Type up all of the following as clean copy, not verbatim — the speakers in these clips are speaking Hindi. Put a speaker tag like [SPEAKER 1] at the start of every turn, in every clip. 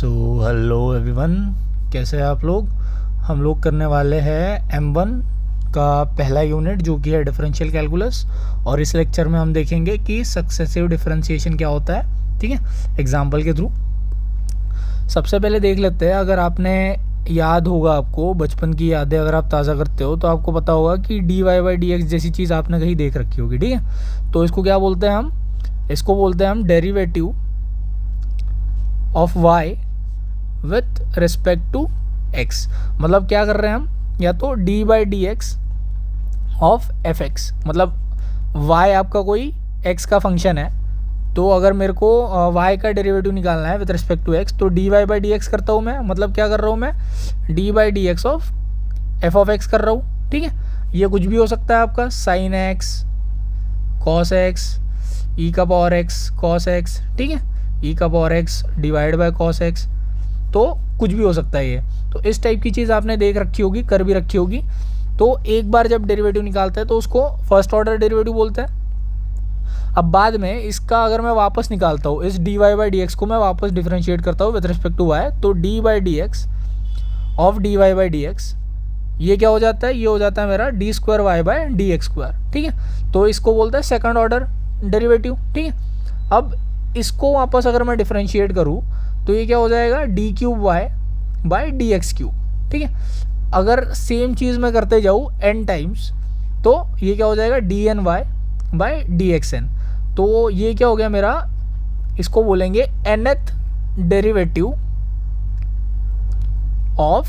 [SPEAKER 1] सो हेलो एवरीवन, कैसे हैं आप लोग। हम लोग करने वाले हैं M1 का पहला यूनिट जो कि है डिफरेंशियल कैलकुलस। और इस लेक्चर में हम देखेंगे कि सक्सेसिव डिफरेंशिएशन क्या होता है, ठीक है, एग्जांपल के थ्रू। सबसे पहले देख लेते हैं, अगर आपने याद होगा, आपको बचपन की यादें अगर आप ताज़ा करते हो तो आपको पता होगा कि dy/dx जैसी चीज़ आपने कहीं देख रखी होगी, ठीक है। तो इसको क्या बोलते हैं हम, इसको बोलते हैं हम derivative of y with respect to x। मतलब क्या कर रहे हैं हम, या तो d/dx ऑफ fx, मतलब y आपका कोई x का फंक्शन है, तो अगर मेरे को y का डेरिवेटिव निकालना है विथ रिस्पेक्ट टू x तो dy/dx करता हूँ मैं। मतलब क्या कर रहा हूँ मैं, d/dx of f of x कर रहा हूँ, ठीक है। ये कुछ भी हो सकता है आपका, sin x, cos x, e का पावर x cos x, ठीक है, e का power x divide by cos x, तो कुछ भी हो सकता है ये। तो इस टाइप की चीज़ आपने देख रखी होगी, कर भी रखी होगी। तो एक बार जब डेरिवेटिव निकालते हैं तो उसको फर्स्ट ऑर्डर डेरिवेटिव बोलते हैं। अब बाद में इसका अगर मैं वापस निकालता हूँ, इस dy/dx को मैं वापस डिफरेंशिएट करता हूँ विथ रिस्पेक्ट टू y, तो d/dx ऑफ dy/dx ये क्या हो जाता है, ये हो जाता है मेरा d²y/dx², ठीक है। तो इसको बोलते हैं सेकंड ऑर्डर डेरिवेटिव, ठीक है। अब इसको वापस अगर मैं डिफरेंशिएट करूँ तो ये क्या हो जाएगा, d³y/dx³, ठीक है। अगर सेम चीज़ मैं करते जाऊँ n टाइम्स तो ये क्या हो जाएगा, dny/dxn। तो ये क्या हो गया मेरा, इसको बोलेंगे nth डेरिवेटिव ऑफ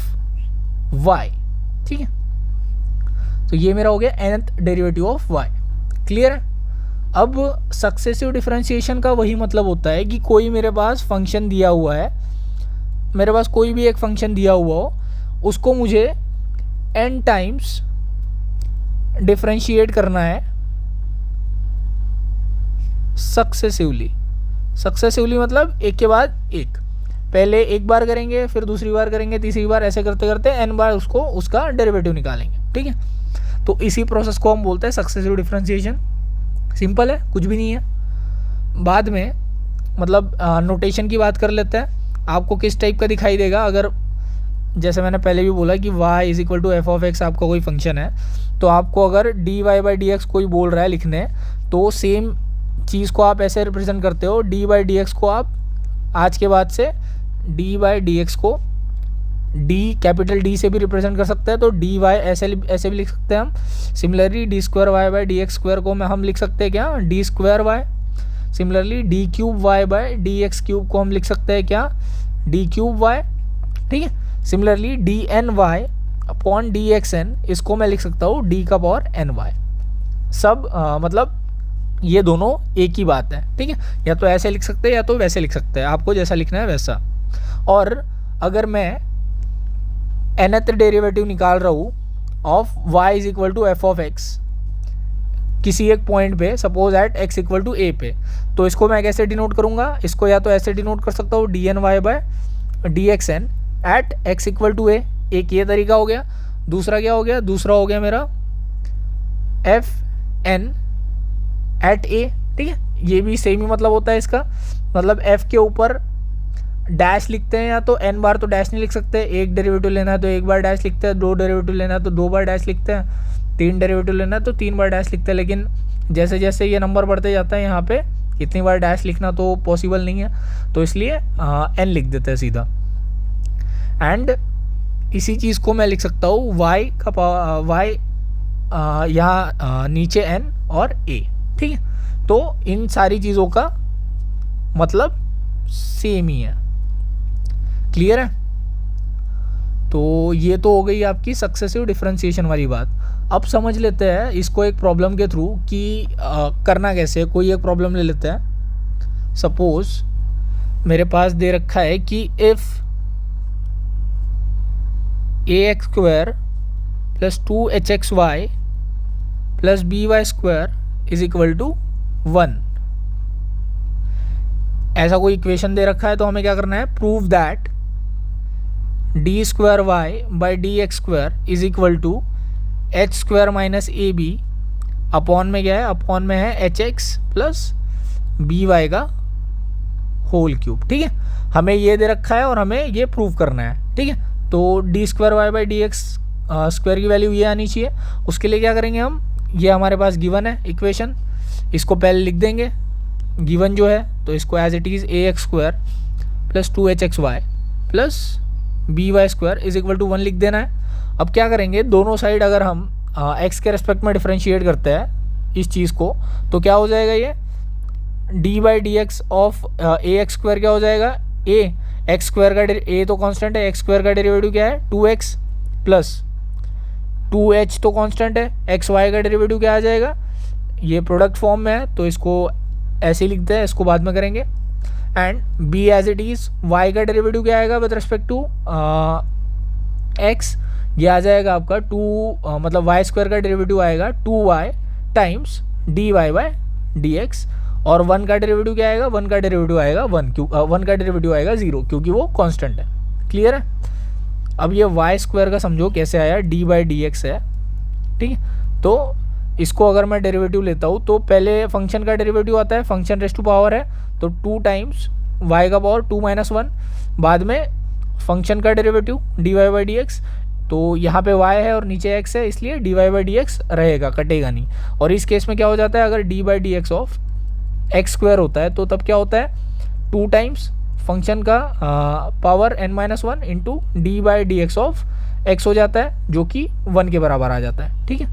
[SPEAKER 1] y, ठीक है। तो ये मेरा हो गया nth derivative of y। Clear है। अब सक्सेसिव डिफरेंशिएशन का वही मतलब होता है कि कोई मेरे पास फंक्शन दिया हुआ है, मेरे पास कोई भी एक फंक्शन दिया हुआ हो, उसको मुझे n टाइम्स डिफरेंशिएट करना है सक्सेसिवली। सक्सेसिवली मतलब एक के बाद एक, पहले एक बार करेंगे, फिर दूसरी बार करेंगे, तीसरी बार, ऐसे करते करते n बार उसको उसका डेरिवेटिव निकालेंगे, ठीक है। तो इसी प्रोसेस को हम बोलते हैं सक्सेसिव डिफरेंशिएशन। सिंपल है, कुछ भी नहीं है। बाद में मतलब नोटेशन की बात कर लेते हैं, आपको किस टाइप का दिखाई देगा। अगर जैसे मैंने पहले भी बोला कि y = f ऑफ x आपका कोई फंक्शन है, तो आपको अगर dy/dx कोई बोल रहा है लिखने, तो सेम चीज़ को आप ऐसे रिप्रेजेंट करते हो। d/dx को आप आज के बाद से d/dx को कैपिटल D से भी रिप्रेजेंट कर सकते हैं, तो dy ऐसे भी लिख सकते हैं हम। सिमिलरली d²y/dx² को हम लिख सकते हैं क्या, d²y। सिमिलरली d³ y/dx³ को हम लिख सकते हैं क्या, d³y, ठीक है। सिमिलरली dny/dxn इसको मैं लिख सकता हूँ d⁻�ny। सब मतलब ये दोनों एक ही बात है, ठीक है। या तो ऐसे लिख सकते हैं या तो वैसे लिख सकते हैं, आपको जैसा लिखना है वैसा। और अगर मैं nth डेरिवेटिव निकाल रहा हूँ of y = f of x किसी एक पॉइंट पे, सपोज एट x = a पे, तो इसको मैं कैसे डिनोट करूँगा, इसको या तो ऐसे डिनोट कर सकता हूँ dny/dxn एट x = a। एक ये तरीका हो गया। दूसरा क्या हो गया, दूसरा हो गया मेरा fn एट a, ठीक है। ये भी सेम ही मतलब होता है इसका, मतलब f के ऊपर डैश लिखते हैं, या तो n बार तो डैश नहीं लिख सकते, एक डेरिवेटिव लेना है तो एक बार डैश लिखते हैं, दो डेरिवेटिव लेना है तो दो बार डैश लिखते हैं, तीन डेरिवेटिव लेना है तो तीन बार डैश लिखते हैं। लेकिन जैसे जैसे ये नंबर बढ़ते जाता है यहाँ पे इतनी बार डैश लिखना तो पॉसिबल नहीं है, तो इसलिए n लिख देते हैं सीधा। एंड इसी चीज़ को मैं लिख सकता हूँ y का y यहाँ नीचे n और a, ठीक है। तो इन सारी चीज़ों का मतलब सेम ही है। क्लियर है। तो ये तो हो गई आपकी सक्सेसिव डिफरेंशिएशन वाली बात। अब समझ लेते हैं इसको एक प्रॉब्लम के थ्रू कि करना कैसे। कोई एक प्रॉब्लम ले लेते हैं। सपोज मेरे पास दे रखा है कि इफ़ ax² + 2hxy + by² = 1, ऐसा कोई इक्वेशन दे रखा है। तो हमें क्या करना है, prove that d²y/dx² = h² - ab upon में क्या है, अपॉन में है hx + by का होल क्यूब। ठीक है, हमें ये दे रखा है और हमें ये प्रूव करना है। ठीक है, तो d square Y by D x square की वैल्यू ये आनी चाहिए। उसके लिए क्या करेंगे हम, ये हमारे पास गिवन है इक्वेशन, इसको पहले लिख देंगे गिवन जो है, तो इसको as it is a x square plus 2hxy plus B y square is equal to 1 लिख देना है। अब क्या करेंगे, दोनों साइड अगर हम एक्स के रेस्पेक्ट में डिफ्रेंशिएट करते हैं इस चीज़ को, तो क्या हो जाएगा, ये D by D x of a x square क्या हो जाएगा, ए एक्स स्क्वायर का ए तो कांस्टेंट है, एक्स स्क्वायर का डेरिवेटिव क्या है 2x प्लस 2h तो कांस्टेंट है, एक्स वाई का डेरिवेटिव क्या आ जाएगा, ये प्रोडक्ट फॉर्म में है तो इसको ऐसे ही लिखते हैं, इसको बाद में करेंगे। And b as it is y का डेरिवेटिव क्या आएगा विद रिस्पेक्ट टू एक्स, ये आ जाएगा आपका 2 मतलब वाई स्क्वायर का डेरिवेटिव आएगा 2y times D Y by D x, और 1 का डेरिवेटिव क्या आएगा, 1 का डेरिवेटिव आएगा 1 1 का डेरिवेटिव आएगा 0 क्योंकि वो कांस्टेंट है। क्लियर है। अब ये वाई स्क्वायर का समझो कैसे आया, डी बाई डी एक्स है। ठीक है, तो इसको अगर मैं डेरिवेटिव लेता हूँ तो पहले फंक्शन का डेरिवेटिव आता है, फंक्शन रेस टू पावर है तो 2 टाइम्स वाई का पावर 2 - 1, बाद में फंक्शन का derivative d Y by D x, तो यहाँ पे y है और नीचे x है इसलिए d Y by D x रहेगा, कटेगा नहीं। और इस केस में क्या हो जाता है, अगर D by D x of x square होता है तो तब क्या होता है 2 टाइम्स फंक्शन का power n-1 into D by D x of x हो जाता है जो कि 1 के बराबर आ जाता है। ठीक है,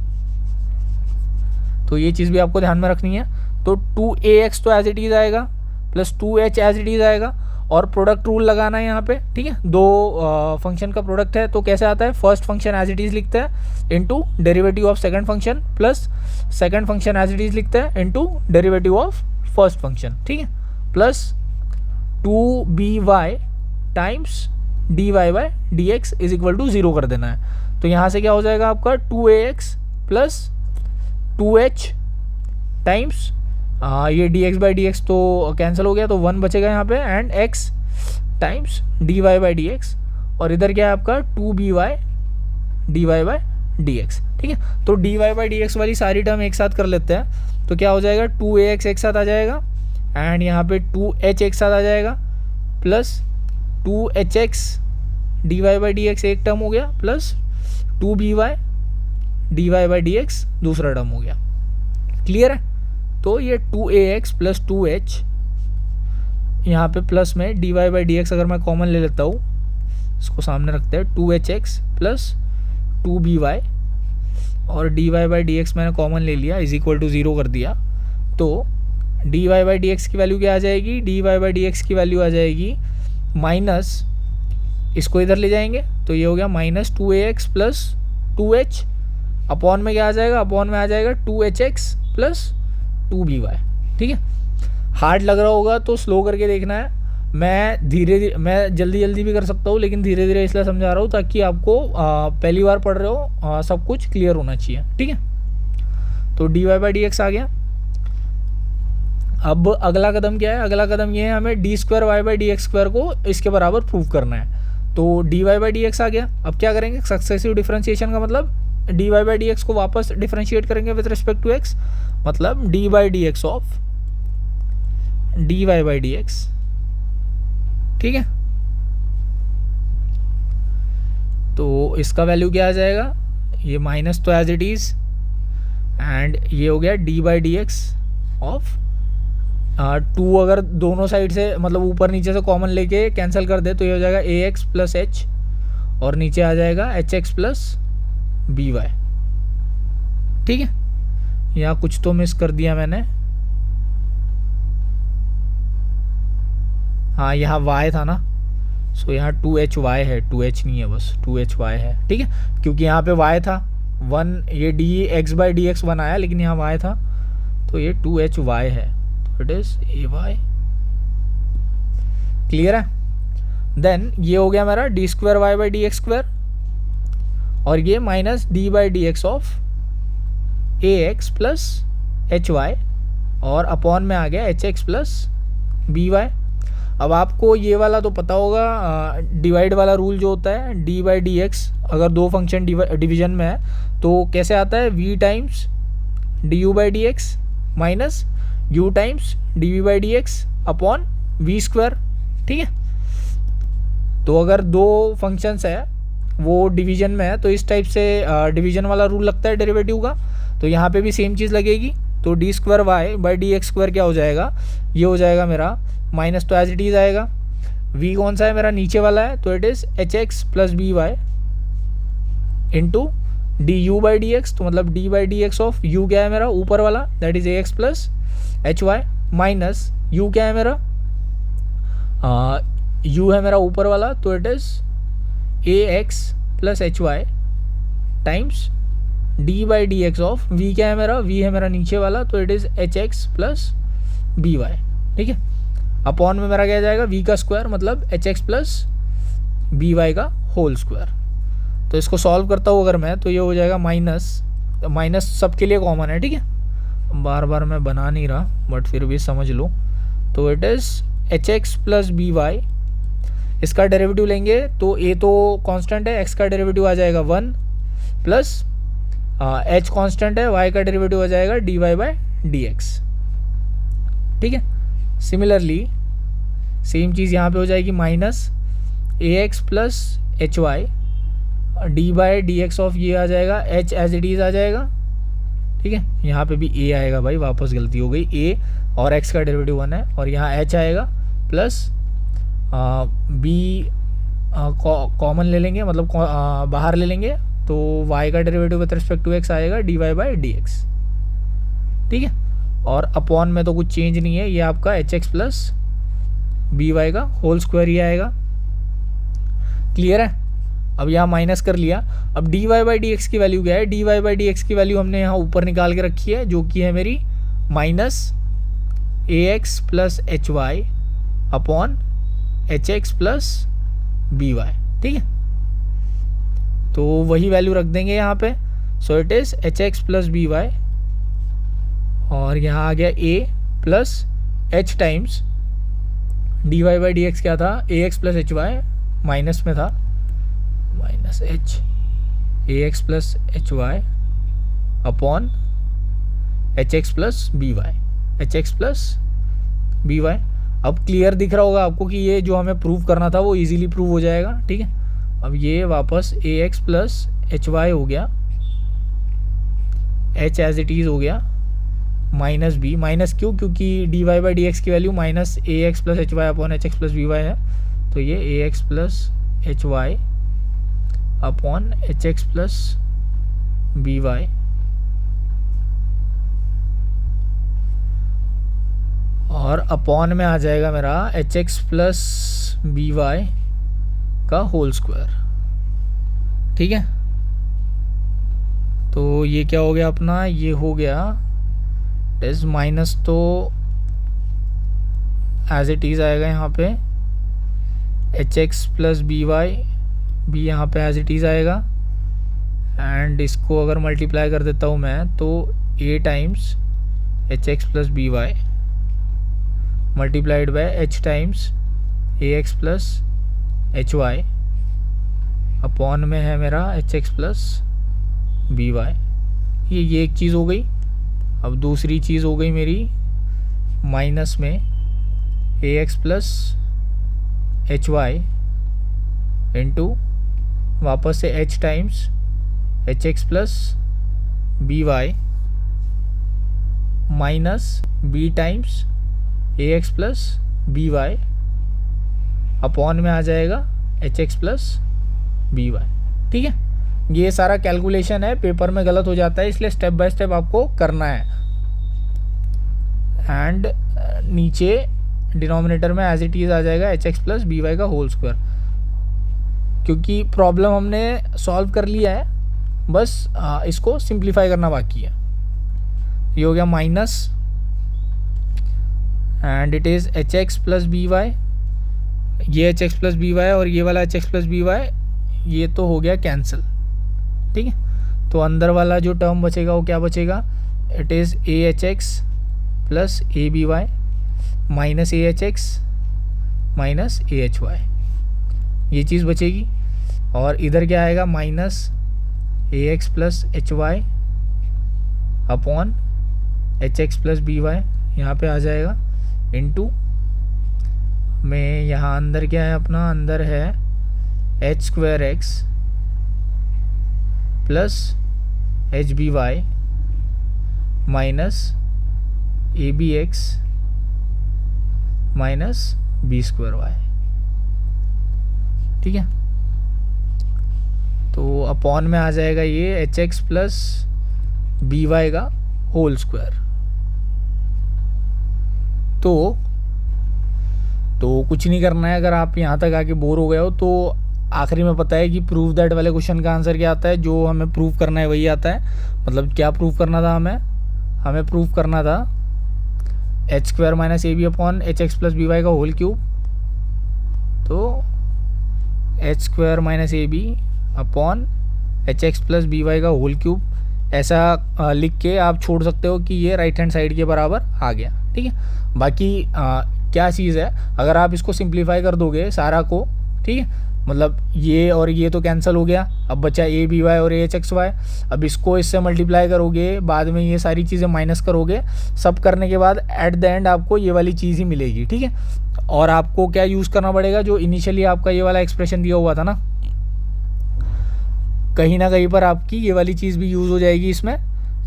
[SPEAKER 1] तो ये चीज़ भी आपको ध्यान में रखनी है। तो 2ax तो एज इट इज़ आएगा plus 2h as it is आएगा, और प्रोडक्ट रूल लगाना है यहाँ पे। ठीक है, दो फंक्शन का प्रोडक्ट है तो कैसे आता है, first function as it is लिखते हैं into derivative of second function plus second function as it is लिखते हैं into derivative of first function. ठीक है, plus 2by times D Y by D x is equal to 0 कर देना है। तो यहाँ से क्या हो जाएगा आपका 2ax प्लस 2h टाइम्स ये dx बाई डी एक्स तो कैंसिल हो गया तो 1 बचेगा यहाँ पे, and x times D Y by D x, और इधर क्या है आपका 2by d Y by D x. ठीक है, तो D Y by D x वाली सारी टर्म एक साथ कर लेते हैं, तो क्या हो जाएगा 2ax एक साथ आ जाएगा, एंड यहाँ पे 2h एक साथ आ जाएगा, plus 2hx d Y by D x एक टर्म हो गया, plus 2by d Y by D x दूसरा टर्म हो गया। क्लियर है। तो ये 2ax प्लस 2h यहाँ पे प्लस में d Y by D x अगर मैं कॉमन ले लेता हूँ, इसको सामने रखते हैं, 2hx प्लस 2by, और d Y by D x मैंने कॉमन ले लिया इज इक्वल टू 0 कर दिया, तो D Y by D x की वैल्यू क्या आ जाएगी, d Y by D x की वैल्यू आ जाएगी माइनस, इसको इधर ले जाएंगे तो ये हो गया minus 2ax plus 2h, upon में क्या आ जाएगा, अपॉन में आ जाएगा 2hx प्लस 2by। ठीक है, हार्ड लग रहा होगा तो स्लो करके देखना है, मैं धीरे धीरे, मैं जल्दी जल्दी भी कर सकता हूँ लेकिन धीरे धीरे इसलिए समझा रहा हूँ ताकि आपको पहली बार पढ़ रहे हो सब कुछ क्लियर होना चाहिए। ठीक है, तो D Y by D X आ गया। अब अगला कदम क्या है, अगला कदम ये है हमें D square Y by D x square को इसके बराबर प्रूव करना है। तो D Y by D X आ गया। अब क्या करेंगे, सक्सेसिव डिफरेंशिएशन का मतलब D Y by D X को वापस डिफरेंशिएट करेंगे विद रिस्पेक्ट टू एक्स, मतलब D by D x of D Y by D x. ठीक है, तो इसका वैल्यू क्या आ जाएगा, ये माइनस तो एज इट इज, एंड ये हो गया D by D x of 2, अगर दोनों साइड से मतलब ऊपर नीचे से कॉमन लेके कैंसिल कर दे तो ये हो जाएगा ए एक्स प्लस एच, और नीचे आ जाएगा h x plus B Y. ठीक है, यहाँ कुछ तो मिस कर दिया मैंने, हाँ यहाँ y था ना, सो यहाँ 2hy है, 2h नहीं है, बस 2hy है। ठीक है, क्योंकि यहाँ पे y था 1, ये dx बाई डी एक्स 1 आया लेकिन यहाँ y था तो ये 2hy है, तो इट इज ay। क्लियर है। देन ये हो गया मेरा d square Y by D x square, और ये minus d by D x of a x plus H y, और अपॉन में आ गया h x plus B y. अब आपको ये वाला तो पता होगा, डिवाइड वाला रूल जो होता है, डी बाई डी एक्स अगर दो फंक्शन डिवीजन में है तो कैसे आता है, v times d u by D x minus u times d v by D x upon v square, ठीक है। तो अगर दो फंक्शंस है वो डिवीजन में है तो इस टाइप से डिवीजन वाला रूल लगता है डेरिवेटिव का, तो यहाँ पे भी सेम चीज़ लगेगी। तो d square Y by D x square क्या हो जाएगा, ये हो जाएगा मेरा माइनस, तो एज इट इज़ आएगा। v कौन सा है मेरा, नीचे वाला है, तो it is H x plus B y into d u by D x, तो मतलब D by D x of u क्या है मेरा ऊपर वाला, that is a x plus H Y, minus u क्या है मेरा, u है मेरा ऊपर वाला, तो it is a x plus H y times d by D x of v क्या है मेरा, v है मेरा नीचे वाला, तो it is H x plus B Y, ठीक है। अपॉन में मेरा क्या जाएगा, v का स्क्वायर मतलब h x plus B Y का होल स्क्वायर। तो इसको सॉल्व करता हूँ अगर मैं, तो ये हो जाएगा माइनस, माइनस सबके लिए कॉमन है, ठीक है। बार बार मैं बना नहीं रहा बट फिर भी समझ लो। तो it is H x plus B y, इसका डेरिवेटिव लेंगे तो a तो कांस्टेंट है, x का डेरिवेटिव आ जाएगा 1 प्लस h कांस्टेंट है, y का डेरिवेटिव आ जाएगा dy बाई डी एक्स, ठीक है। सिमिलरली सेम चीज़ यहाँ पे हो जाएगी minus A x plus H y d by D x of ये आ जाएगा h एज इट इज़ आ जाएगा, ठीक है। यहाँ पे भी a आएगा भाई, वापस गलती हो गई, a और x का डेरिवेटिव 1 है, और यहाँ h आएगा प्लस b कॉमन ले लेंगे, मतलब बाहर ले लेंगे, तो y का derivative with respect to x आएगा dy बाई डी एक्स, ठीक है। और अपॉन में तो कुछ चेंज नहीं है, ये आपका h x plus B Y का होल स्क्वायर ही आएगा, क्लियर है। अब यहाँ माइनस कर लिया, अब d Y by D x की वैल्यू क्या है, d Y by D x की वैल्यू हमने यहाँ ऊपर निकाल के रखी है, जो कि है मेरी माइनस ए x plus H Y upon H x plus B Y, ठीक है। तो वही वैल्यू रख देंगे यहाँ पे, so it is H x plus B Y, और यहाँ आ गया a plus H times D Y by D X क्या था, A x plus H Y, minus में था minus H A x plus H Y upon H x plus B Y, H x plus B y. अब क्लियर दिख रहा होगा आपको कि ये जो हमें प्रूव करना था वो इजीली प्रूव हो जाएगा, ठीक है। अब ये वापस ए एक्स प्लस एच वाई हो गया, एच एज इट इज़ हो गया, माइनस बी, माइनस क्यों, क्योंकि D Y by D x की वैल्यू माइनस ए x plus H Y upon H x plus B Y है, तो ये A x plus H Y upon H x plus B Y, और अपॉन में आ जाएगा मेरा H x plus B Y का होल स्क्वायर, ठीक है। तो ये क्या हो गया अपना, ये हो गया इस माइनस, तो एज इट इज़ आएगा यहाँ पे H x plus B Y, B यहाँ पे एज इट इज़ आएगा, एंड इसको अगर मल्टीप्लाई कर देता हूँ मैं तो A times H x plus B Y multiplied by H times A x plus H Y upon में है मेरा H x plus B Y. ये एक चीज़ हो गई। अब दूसरी चीज़ हो गई मेरी माइनस में a x plus H y into वापस से h times H x plus B y minus b times ए x plus B y upon में आ जाएगा h x plus B Y, ठीक है। ये सारा कैलकुलेशन है, पेपर में गलत हो जाता है, इसलिए स्टेप बाय स्टेप आपको करना है। एंड नीचे डिनोमिनेटर में एज इट इज़ आ जाएगा h x plus B Y का होल स्क्वायर, क्योंकि प्रॉब्लम हमने सॉल्व कर लिया है, बस इसको सिंप्लीफाई करना बाकी है। ये हो गया minus, and it is H x plus B Y, ये h x plus B Y और ये वाला h x plus B Y ये तो हो गया कैंसिल, ठीक है। तो अंदर वाला जो टर्म बचेगा वो क्या बचेगा, it is a h x plus a b y minus a h x minus a h y, ये चीज़ बचेगी। और इधर क्या आएगा, माइनस ए x plus H Y upon H x plus B y यहाँ पर आ जाएगा, इंटू में यहाँ अंदर क्या है अपना, अंदर है h square x plus h b y minus a b x minus b square y. ठीक है, तो अपॉन में आ जाएगा ये h x plus B Y का होल स्क्वायर। तो कुछ नहीं करना है। अगर आप यहाँ तक आके बोर हो गए हो तो आखिरी में पता है कि प्रूव दैट वाले क्वेश्चन का आंसर क्या आता है, जो हमें प्रूव करना है वही आता है। मतलब क्या प्रूव करना था हमें प्रूव करना था h square minus a b upon H x plus B Y का होल क्यूब। तो h square minus a b upon H x plus B Y का होल क्यूब, ऐसा लिख के आप छोड़ सकते हो कि ये राइट हैंड साइड के बराबर आ गया। ठीक है, बाकी क्या चीज़ है, अगर आप इसको सिंप्लीफाई कर दोगे सारा को, ठीक है, मतलब ये और ये तो कैंसिल हो गया, अब बचा ए बी वाई और ए एच एक्स वाई। अब इसको इससे मल्टीप्लाई करोगे, बाद में ये सारी चीज़ें माइनस करोगे, सब करने के बाद एट द एंड आपको ये वाली चीज़ ही मिलेगी। ठीक है, और आपको क्या यूज़ करना पड़ेगा, जो इनिशियली आपका ये वाला एक्सप्रेशन दिया हुआ था ना, कहीं ना कहीं पर आपकी ये वाली चीज़ भी यूज़ हो जाएगी इसमें,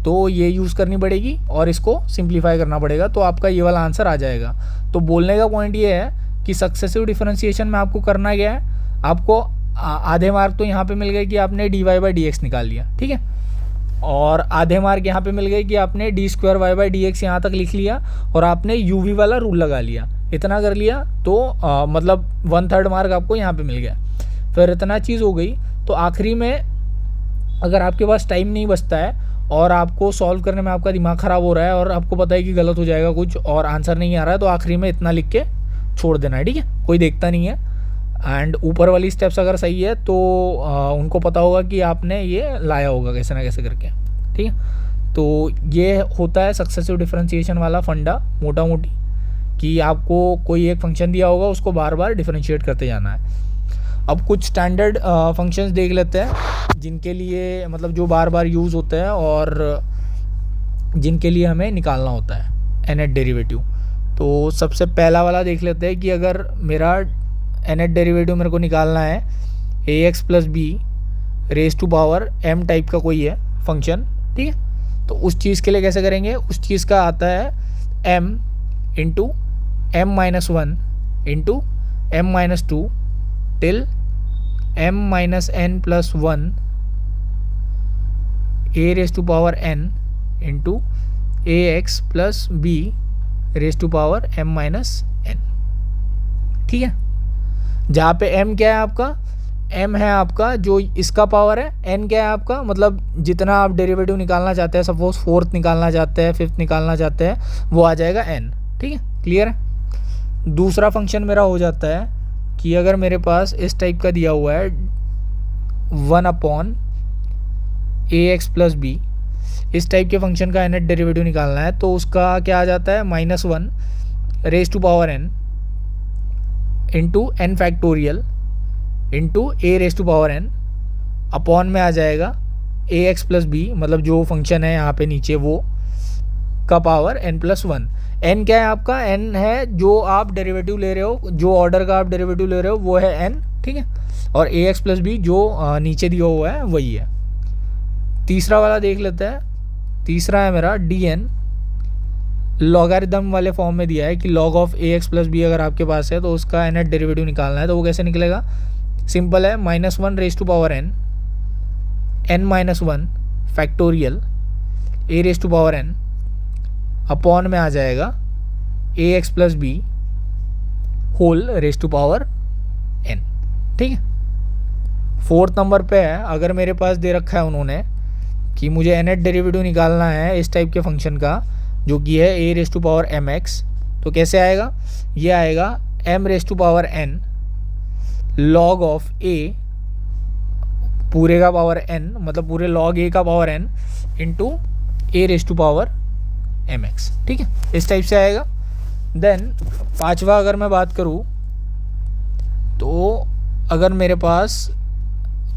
[SPEAKER 1] तो ये यूज़ करनी पड़ेगी और इसको सिंप्लीफाई करना पड़ेगा, तो आपका ये वाला आंसर आ जाएगा। तो बोलने का पॉइंट ये है कि सक्सेसिव डिफरेंशिएशन में आपको करना क्या है, आपको आधे मार्क तो यहाँ पे मिल गए कि आपने d Y by D x निकाल लिया। ठीक है, और आधे मार्क यहाँ पे मिल गए कि आपने d square Y by D x यहाँ तक लिख लिया और आपने यू वी वाला रूल लगा लिया। इतना कर लिया तो मतलब 1/3 मार्क आपको यहाँ पे मिल गया। फिर इतना चीज़ हो गई, तो आखिरी में अगर आपके पास टाइम नहीं बचता है और आपको सॉल्व करने में आपका दिमाग ख़राब हो रहा है और आपको पता है कि गलत हो जाएगा कुछ और आंसर नहीं आ रहा है, तो आखिरी में इतना लिख के छोड़ देना है। ठीक है, कोई देखता नहीं है। एंड ऊपर वाली स्टेप्स अगर सही है तो उनको पता होगा कि आपने ये लाया होगा कैसे ना कैसे करके। ठीक है, तो ये होता है सक्सेसिव डिफरेंशिएशन वाला फंडा मोटा मोटी, कि आपको कोई एक फंक्शन दिया होगा, उसको बार बार डिफरेंशिएट करते जाना है। अब कुछ स्टैंडर्ड फंक्शंस देख लेते हैं जिनके लिए, मतलब जो बार बार यूज़ होते हैं और जिनके लिए हमें निकालना होता है एनेट डेरिवेटिव। तो सबसे पहला वाला देख लेते हैं कि अगर मेरा एनेट डेरिवेटिव मेरे को निकालना है a x plus b raise to power m type का कोई है फंक्शन। ठीक है, तो उस चीज़ के लिए कैसे करेंगे, उस चीज़ का आता है m into m minus 1 into m minus 2 till m minus n plus 1 a raise to power n into a x plus b raise to power m minus n। ठीक है, जहाँ पे m क्या है आपका, m है आपका जो इसका पावर है, n क्या है आपका, मतलब जितना आप डेरिवेटिव निकालना चाहते हैं, सपोज 4th निकालना चाहते हैं, 5th निकालना चाहते हैं, वो आ जाएगा n। ठीक है, क्लियर है। दूसरा फंक्शन मेरा हो जाता है कि अगर मेरे पास इस टाइप का दिया हुआ है 1 upon a x plus b, इस टाइप के फंक्शन का एनेट डेरिवेटिव निकालना है, तो उसका क्या आ जाता है -1 raise to power n into n factorial into a raise to power n upon में आ जाएगा ए एक्स प्लस बी, मतलब जो फंक्शन है यहाँ पे नीचे वो का पावर n प्लस 1। n क्या है आपका, n है जो आप डेरिवेटिव ले रहे हो, जो ऑर्डर का आप डेरिवेटिव ले रहे हो वो है n। ठीक है, और ए एक्स प्लस बी जो नीचे दिया हुआ है वही है। तीसरा वाला देख लेते हैं, तीसरा है मेरा डी एन, लॉगरिदम वाले फॉर्म में दिया है कि log of a x plus b अगर आपके पास है तो उसका एनेट डेरिवेटिव निकालना है। तो वो कैसे निकलेगा, सिंपल है, -1 raise to power n n minus 1 factorial a raise to power n upon में आ जाएगा a x plus b whole raise to power n। ठीक है, 4th नंबर पे है, अगर मेरे पास दे रखा है उन्होंने कि मुझे एनेट डेरिवेटिव निकालना है इस टाइप के फंक्शन का जो कि है a raise to power m x, तो कैसे आएगा, ये आएगा m raise to power n log of a पूरे का पावर n, मतलब पूरे लॉग ए का power n into a raise to power m x. ठीक है, इस टाइप से आएगा। देन पांचवा अगर मैं बात करूँ तो अगर मेरे पास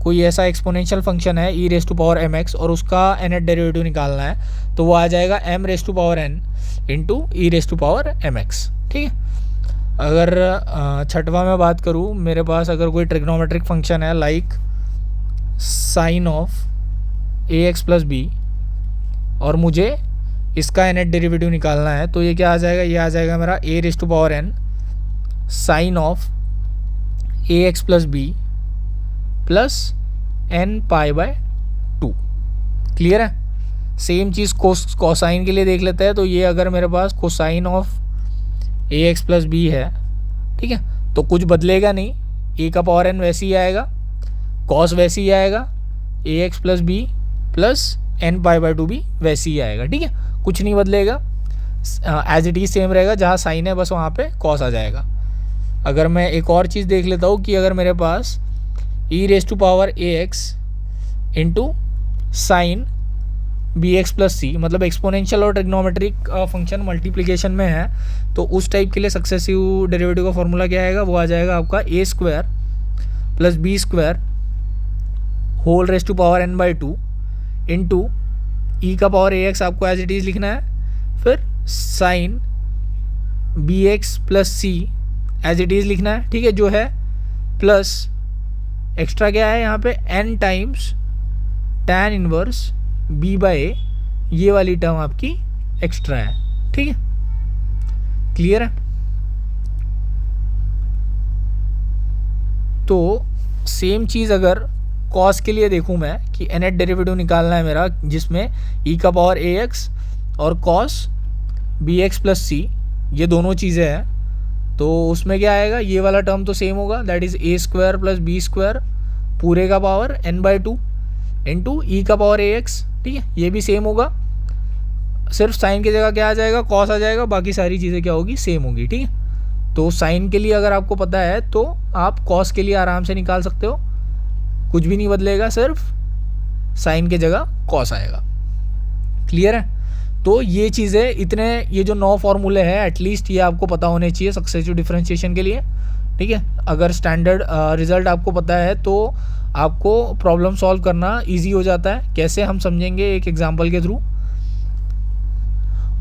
[SPEAKER 1] कोई ऐसा एक्सपोनेंशियल फंक्शन है e raise to power m x और उसका एनेट डेरिवेटिव निकालना है तो वो आ जाएगा m raise to power n into e raise to power m x. ठीक है, अगर छठवां मैं बात करूँ, मेरे पास अगर कोई ट्रिग्नोमेट्रिक फंक्शन है like sine of a x plus b और मुझे इसका नेट डेरिवेटिव निकालना है, तो ये क्या आ जाएगा, ये आ जाएगा मेरा a raise to power n sine of a x plus b plus n pi by 2। Clear है? सेम चीज़ कोसाइन के लिए देख लेते हैं। तो ये अगर मेरे पास cosine of a x plus b है, ठीक है, तो कुछ बदलेगा नहीं, ए का पावर एन वैसे ही आएगा, कॉस वैसे ही आएगा, a x plus b plus n pi by 2 भी वैसे ही आएगा। ठीक है, कुछ नहीं बदलेगा, एज इट इज सेम रहेगा, जहाँ साइन है बस वहाँ पे कॉस आ जाएगा। अगर मैं एक और चीज़ देख लेता हूँ कि अगर मेरे पास e raise to power a x into sine b x plus c, मतलब एक्सपोनेंशियल और ट्रिग्नोमेट्रिक फंक्शन मल्टीप्लिकेशन में है, तो उस टाइप के लिए सक्सेसिव डेरिवेटिव का फॉर्मूला क्या आएगा, वो आ जाएगा आपका a square plus b square whole raise to power n by 2 into e का पावर ए एक्स आपको एज इट इज़ लिखना है, फिर sine b x plus c as it is लिखना है। ठीक है, जो है प्लस एक्स्ट्रा क्या है यहाँ पे n times tan inverse b by a, ये वाली टर्म आपकी एक्स्ट्रा है। ठीक है, क्लियर है? तो सेम चीज़ अगर कॉस के लिए देखूँ मैं कि नेट डेरिवेटिव निकालना है मेरा, जिसमें ई का पावर ए एक्स और कॉस बी एक्स प्लस सी ये दोनों चीज़ें हैं, तो उसमें क्या आएगा, ये वाला टर्म तो सेम होगा, that is a square plus b square पूरे का power n by 2 into e का पावर ए एक्स। ठीक है, ये भी सेम होगा, सिर्फ साइन की जगह क्या आ जाएगा, कॉस आ जाएगा, बाकी सारी चीज़ें क्या होगी, सेम होगी। ठीक है, तो साइन के लिए अगर आपको पता है तो आप कॉस के लिए आराम से निकाल सकते हो, कुछ भी नहीं बदलेगा, सिर्फ साइन की जगह कॉस आएगा। क्लियर है? तो ये चीज़ें इतने, ये जो 9 फॉर्मूले हैं एटलीस्ट ये आपको पता होने चाहिए सक्सेसिव डिफरेंशिएशन के लिए। ठीक है, अगर स्टैंडर्ड रिजल्ट आपको पता है तो आपको प्रॉब्लम सॉल्व करना इजी हो जाता है। कैसे, हम समझेंगे एक एग्जांपल के थ्रू,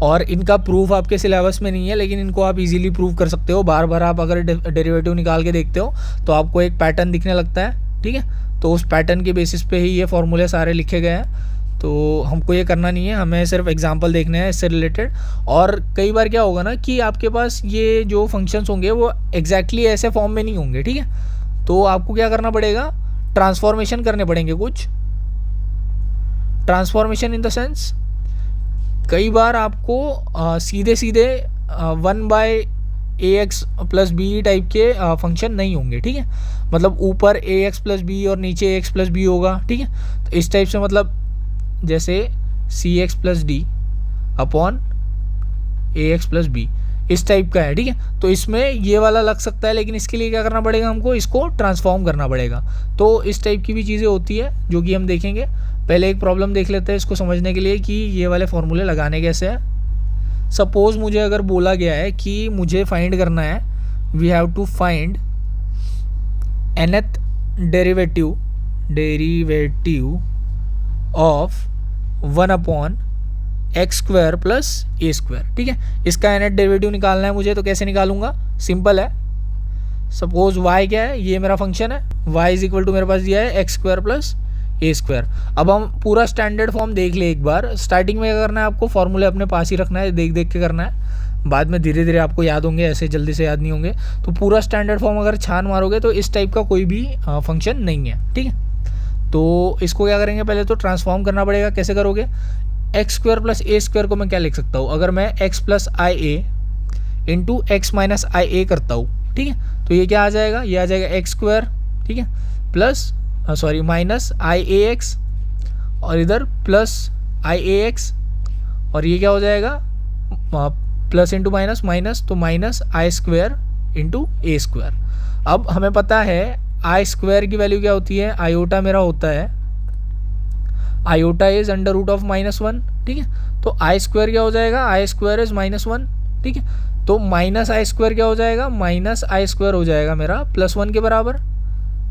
[SPEAKER 1] और इनका प्रूफ आपके सिलेबस में नहीं है, लेकिन इनको आप इजीली प्रूव कर सकते हो। बार बार आप अगर डेरिवेटिव निकाल के देखते हो तो आपको एक पैटर्न दिखने लगता है। ठीक है, तो उस पैटर्न के बेसिस पे ही ये फॉर्मूले सारे लिखे गए हैं, तो हमको ये करना नहीं है, हमें सिर्फ एग्जांपल देखने हैं इससे रिलेटेड। और कई बार क्या होगा ना कि आपके पास ये जो फंक्शंस होंगे वो एग्जैक्टली ऐसे फॉर्म में नहीं होंगे। ठीक है, तो आपको क्या करना पड़ेगा, ट्रांसफॉर्मेशन करने पड़ेंगे, कुछ ट्रांसफॉर्मेशन इन द सेंस कई बार आपको सीधे सीधे 1 बाय ए एक्स प्लस बी टाइप के फंक्शन नहीं होंगे। ठीक है, मतलब ऊपर ए एक्स प्लस बी और नीचे ए एक्स प्लस बी होगा। ठीक है, तो इस टाइप से, मतलब जैसे सी x plus D upon a x plus b, इस टाइप का है। ठीक है, तो इसमें ये वाला लग सकता है, लेकिन इसके लिए क्या करना पड़ेगा, हमको इसको ट्रांसफॉर्म करना पड़ेगा। तो इस टाइप की भी चीज़ें होती है जो कि हम देखेंगे। पहले एक प्रॉब्लम देख लेते हैं इसको समझने के लिए कि ये वाले फॉर्मूले लगाने कैसे हैं। सपोज़ मुझे अगर बोला गया है कि मुझे फाइंड करना है, we have to find nth derivative of 1 upon x square plus a square. ठीक है, इसका nth डेरिवेटिव निकालना है मुझे, तो कैसे निकालूंगा, सिंपल है। सपोज y क्या है, ये मेरा फंक्शन है, y इज इक्वल टू मेरे पास दिया है x square plus a square. अब हम पूरा स्टैंडर्ड फॉर्म देख ले एक बार। स्टार्टिंग में क्या करना है, आपको फॉर्मूले अपने पास ही रखना है, देख देख के करना है, बाद में धीरे धीरे आपको याद होंगे, ऐसे जल्दी से याद नहीं होंगे। तो पूरा स्टैंडर्ड फॉर्म अगर छान मारोगे तो इस टाइप का कोई भी फंक्शन नहीं है। ठीक है, तो इसको क्या करेंगे, पहले तो ट्रांसफॉर्म करना पड़ेगा। कैसे करोगे, x square plus a square को मैं क्या लिख सकता हूँ, अगर मैं x plus i a into x minus i ए करता हूँ। ठीक है, तो ये क्या आ जाएगा, ये आ जाएगा एक्स स्क्वायर, ठीक है, plus minus i A x, और इधर प्लस आई ए एक्स, और ये क्या हो जाएगा, प्लस इंटू माइनस माइनस, तो माइनस आई स्क्वायर इंटू ए स्क्वायर। अब हमें पता है आई स्क्वायर की वैल्यू क्या होती है, आयोटा मेरा होता है, iota is under root of -1। ठीक है, तो आई स्क्वायर क्या हो जाएगा, आई स्क्वायर इज -1। ठीक है, तो माइनस आई स्क्वायर क्या हो जाएगा, माइनस आई स्क्वायर हो जाएगा मेरा +1 के बराबर।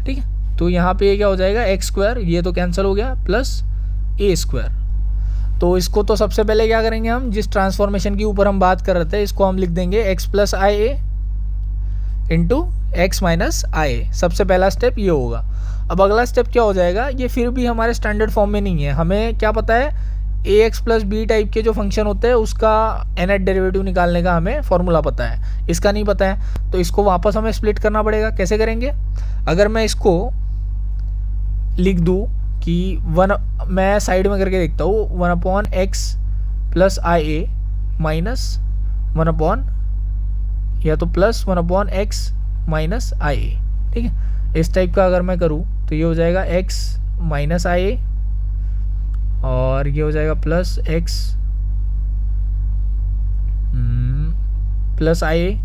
[SPEAKER 1] ठीक है, तो यहाँ पे ये क्या हो जाएगा, एक्स स्क्वायर, ये तो कैंसिल हो गया, प्लस ए स्क्वायर। तो इसको तो सबसे पहले क्या करेंगे हम, जिस ट्रांसफॉर्मेशन के ऊपर हम बात कर रहे थे, इसको हम लिख देंगे x plus i a into x minus आई। सबसे पहला स्टेप ये होगा। अब अगला स्टेप क्या हो जाएगा, ये फिर भी हमारे स्टैंडर्ड फॉर्म में नहीं है। हमें क्या पता है, a x plus B type के जो फंक्शन होते हैं उसका nth डेरिवेटिव निकालने का हमें फॉर्मूला पता है, इसका नहीं पता है। तो इसको वापस हमें स्प्लिट करना पड़ेगा। कैसे करेंगे, अगर मैं इसको लिख दूँ कि मैं साइड में करके देखता हूँ, 1/x plus i a minus 1 या तो plus 1/x minus i a. ठीक है, इस टाइप का अगर मैं करूँ तो ये हो जाएगा x माइनस आई ए और ये हो जाएगा प्लस x प्लस आई ए।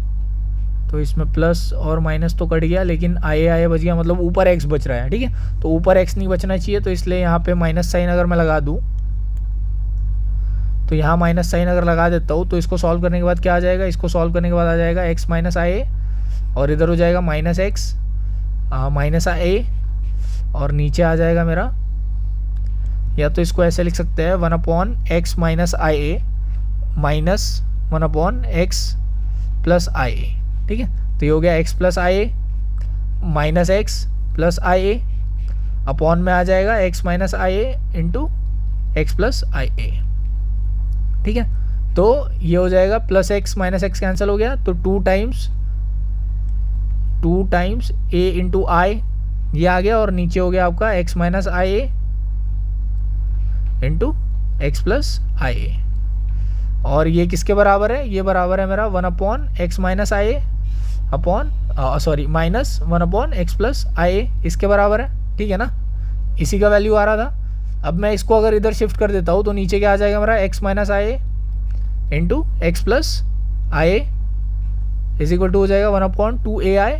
[SPEAKER 1] तो इसमें प्लस और माइनस तो कट गया, लेकिन आई ए बच गया, मतलब ऊपर x बच रहा है। ठीक है, तो ऊपर x नहीं बचना चाहिए, तो इसलिए यहाँ पे माइनस साइन अगर मैं लगा दूँ, तो यहाँ माइनस साइन अगर लगा देता हूँ तो इसको सॉल्व करने के बाद क्या आ जाएगा, इसको सॉल्व करने के बाद आ जाएगा x माइनस आई ए और इधर हो जाएगा माइनस एक्स माइनस आई ए और नीचे आ जाएगा मेरा, या तो इसको ऐसे लिख सकते हैं 1/x minus i a minus 1/x plus i a. ठीक है, तो ये हो गया x plus i a minus x plus i A upon में आ जाएगा x minus i a into x plus i a. ठीक है, तो ये हो जाएगा plus x minus x cancel हो गया, तो 2 टाइम्स a इंटू आई ये आ गया और नीचे हो गया आपका x minus i a into x plus i ए। और ये किसके बराबर है, ये बराबर है मेरा 1/x minus i A upon minus 1/x plus i ए, इसके बराबर है। ठीक है ना, इसी का वैल्यू आ रहा था। अब मैं इसको अगर इधर शिफ्ट कर देता हूँ तो नीचे क्या आ जाएगा मेरा x minus i a into x plus i a is equal to हो जाएगा 1/2ai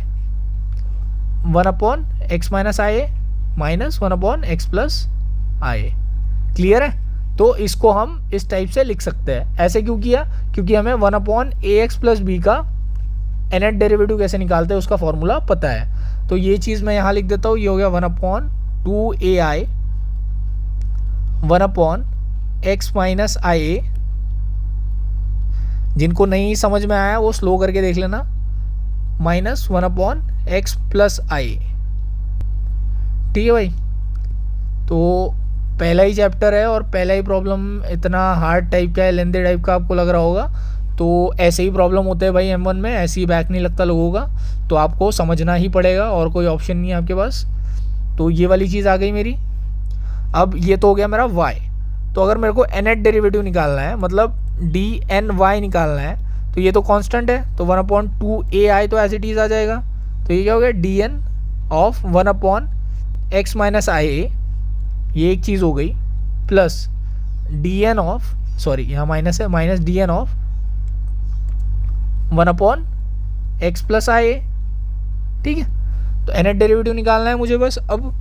[SPEAKER 1] 1/x minus i a minus 1/x plus i a. Clear है, तो इसको हम इस टाइप से लिख सकते हैं। ऐसे क्यों किया, क्योंकि हमें 1/ax प्लस बी का nth डेरिवेटिव कैसे निकालते हैं उसका फॉर्मूला पता है। तो ये चीज़ मैं यहाँ लिख देता हूँ, ये हो गया 1/2ai 1/x माइनस आई ए। जिनको नहीं समझ में आया वो स्लो करके देख लेना, minus 1/x plus i a. ठीक है भाई, तो पहला ही चैप्टर है और पहला ही प्रॉब्लम इतना हार्ड टाइप का है, लेंथी टाइप का आपको लग रहा होगा। तो ऐसे ही प्रॉब्लम होते हैं भाई M1 में, ऐसे ही बैक नहीं लगता लोगों का, तो आपको समझना ही पड़ेगा और कोई ऑप्शन नहीं है आपके पास। तो ये वाली चीज़ आ गई मेरी। अब ये तो हो गया मेरा y। तो अगर मेरे को nth डेरिवेटिव निकालना है, मतलब dny निकालना है, तो ये तो कांस्टेंट है, तो 1/2ai तो एज इट इज़ आ जाएगा। तो ये क्या हो गया, dn of 1/x minus i a, ये एक चीज़ हो गई, प्लस dn ऑफ यहाँ माइनस है, minus dn of 1/x plus i a. ठीक है, तो nth डेरिवेटिव निकालना है मुझे बस। अब